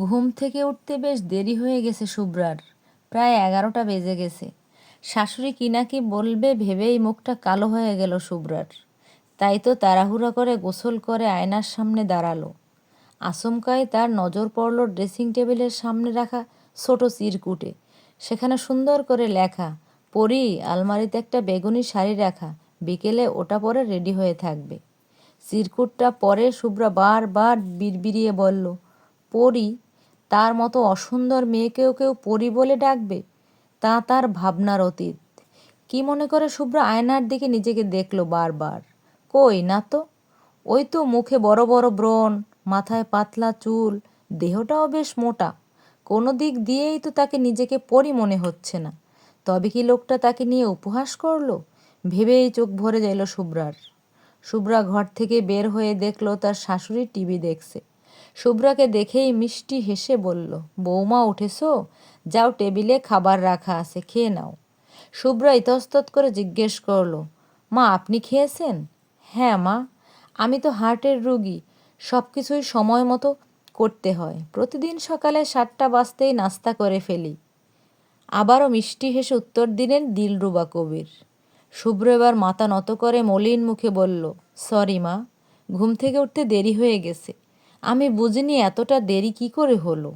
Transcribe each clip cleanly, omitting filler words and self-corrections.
ঘুম থেকে উঠতে বেশ দেরি হয়ে গেছে শুভ্রার। প্রায় 11টা বেজে গেছে। শাশুড়ি কি না কি বলবে ভেবেই মুখটা কালো হয়ে গেল শুভ্রার। তাই তো তাড়াহুড়ো করে গোসল করে আয়নার সামনে দাঁড়ালো। আচমকাই তার নজর পড়ল ড্রেসিং টেবিলের সামনে রাখা ছোট চিরকুটে। সেখানে সুন্দর করে লেখা, পরি, আলমারিতে একটা বেগুনি শাড়ি রাখা, বিকেলে ওটা পরে রেডি হয়ে থাকবে। চিরকুটটা পরে শুভ্রা বারবার বিড়বিড়িয়ে বলল, পরি? তার মতো অসুন্দর মেয়েকেও কেউ পরি বলে ডাকবে? তা তার ভাবনার অতীত। কি মনে করে শুভ্রা আয়নার দিকে নিজেকে দেখলো বারবার। কই না তো। ওই তো মুখে বড় বড় ব্রণ, মাথায় পাতলা চুল, দেহটাও বেশ মোটা। কোনো দিক দিয়েই তো তাকে নিজেকে পরি মনে হচ্ছে না। তবে কি লোকটা তাকে নিয়ে উপহাস করলো? ভেবেই চোখ ভরে গেল শুভ্রার। শুভ্রা ঘর থেকে বের হয়ে দেখলো তার শাশুড়ি টিভি দেখছে। শুভ্রাকে দেখেই মিষ্টি হেসে বলল, বৌমা উঠেছো? যাও, টেবিলে খাবার রাখা আছে, খেয়ে নাও। শুভ্রা ইতস্তত করে জিজ্ঞেস করলো, মা আপনি খেয়েছেন? হ্যাঁ মা, আমি তো হার্টের রোগী, সব কিছুই সময় মতো করতে হয়। প্রতিদিন সকালে 7টা বাজতেই নাস্তা করে ফেলি। আবারও মিষ্টি হেসে উত্তর দিলেন দিলরুবা কবির। শুভ্র এবার মাথা নত করে মলিন মুখে বলল, সরি মা, ঘুম থেকে উঠতে দেরি হয়ে গেছে। আমি বুঝিনি এতটা দেরি কি করে হলো।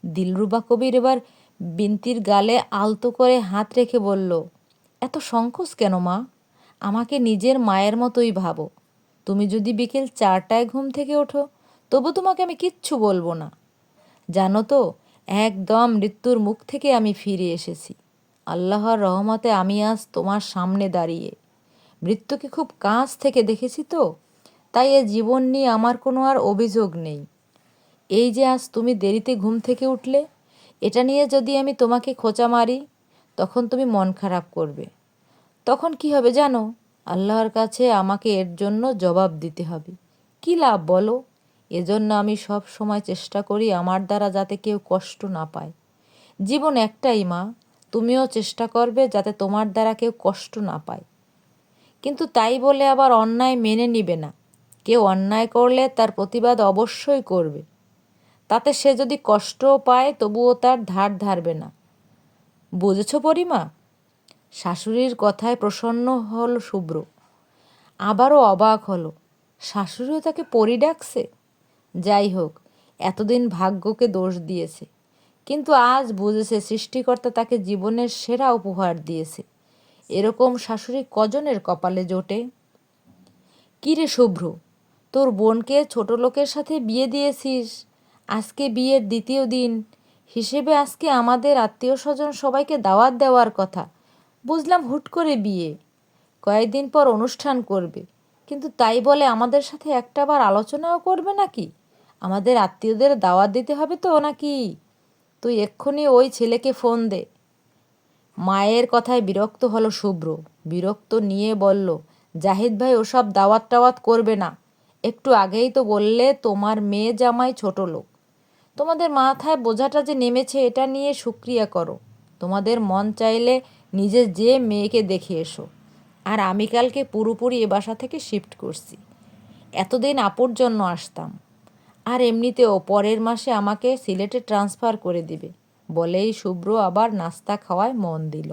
দিলরুবা কবির এবার বিন্তির গালে আলতো করে হাত রেখে বলল, এত সংকোচ কেন মা? আমাকে নিজের মায়ের মতোই ভাবো। তুমি যদি বিকেল 4টায় ঘুম থেকে ওঠো, তবু তোমাকে আমি কিচ্ছু বলবো না। জানো তো, একদম মৃত্যুর মুখ থেকে আমি ফিরে এসেছি। আল্লাহর রহমতে আমি আজ তোমার সামনে দাঁড়িয়ে। মৃত্যুকে খুব কাছ থেকে দেখেছি তো, তাই এ জীবন নিয়ে আমার কোনো আর অভিযোগ নেই। এই যে আজ তুমি দেরিতে ঘুম থেকে উঠলে, এটা নিয়ে যদি আমি তোমাকে খোঁচা মারি, তখন তুমি মন খারাপ করবে। তখন কি হবে জানো? আল্লাহর কাছে আমাকে এর জন্য জবাব দিতে হবে। কি লাভ বলো? এজন্য আমি সব সময় চেষ্টা করি আমার দ্বারা যাতে কেউ কষ্ট না পায়। জীবন একটাই মা, তুমিও চেষ্টা করবে যাতে তোমার দ্বারা কেউ কষ্ট না পায়। কিন্তু তাই বলে আবার অন্যায় মেনে নিবে না। কেউ অন্যায় করলে তার প্রতিবাদ অবশ্যই করবে। তাতে সে যদি কষ্টও পায় তবুও তার ধার ধারবে না। বুঝেছো পরিমা? শাশুড়ির কথায় প্রসন্ন হল শুভ্র। আবারও অবাক হলো, শাশুড়িও তাকে পরি ডাকছে। যাই হোক, এতদিন ভাগ্যকে দোষ দিয়েছে, কিন্তু আজ বুঝেছে সৃষ্টিকর্তা তাকে জীবনের সেরা উপহার দিয়েছে। এরকম শাশুড়ি কজনের কপালে জোটে? কী রে শুভ্র, তোর বোনকে ছোট লোকের সাথে বিয়ে দিয়েছিস। আজকে বিয়ের দ্বিতীয় দিন হিসেবে আজকে আমাদের আত্মীয় স্বজন সবাইকে দাওয়াত দেওয়ার কথা। বুঝলাম হুট করে বিয়ে, কয়েকদিন পর অনুষ্ঠান করবে, কিন্তু তাই বলে আমাদের সাথে একটাবার আলোচনাও করবে নাকি? আমাদের আত্মীয়দের দাওয়াত দিতে হবে তো নাকি? তুই এক্ষুনি ওই ছেলেকে ফোন দে। মায়ের কথায় বিরক্ত হলো শুভ্র। বিরক্ত নিয়ে বলল, জাহিদ ভাই ওসব দাওয়াত টাওয়াত করবে না। একটু আগেই তো বললে তোমার মেয়ে জামাই ছোট লোক। তোমাদের মাথায় বোঝাটা যে নেমেছে এটা নিয়ে শুক্রিয়া করো। তোমাদের মন চাইলে নিজে যে মেয়েকে দেখে এসো। আর আমি কালকে পুরোপুরি এ বাসা থেকে শিফট করছি। এতদিন আপুর জন্য আসতাম। আর এমনিতেও পরের মাসে আমাকে সিলেটে ট্রান্সফার করে দিবে। বলেই শুভ্র আবার নাস্তা খাওয়ায় মন দিল।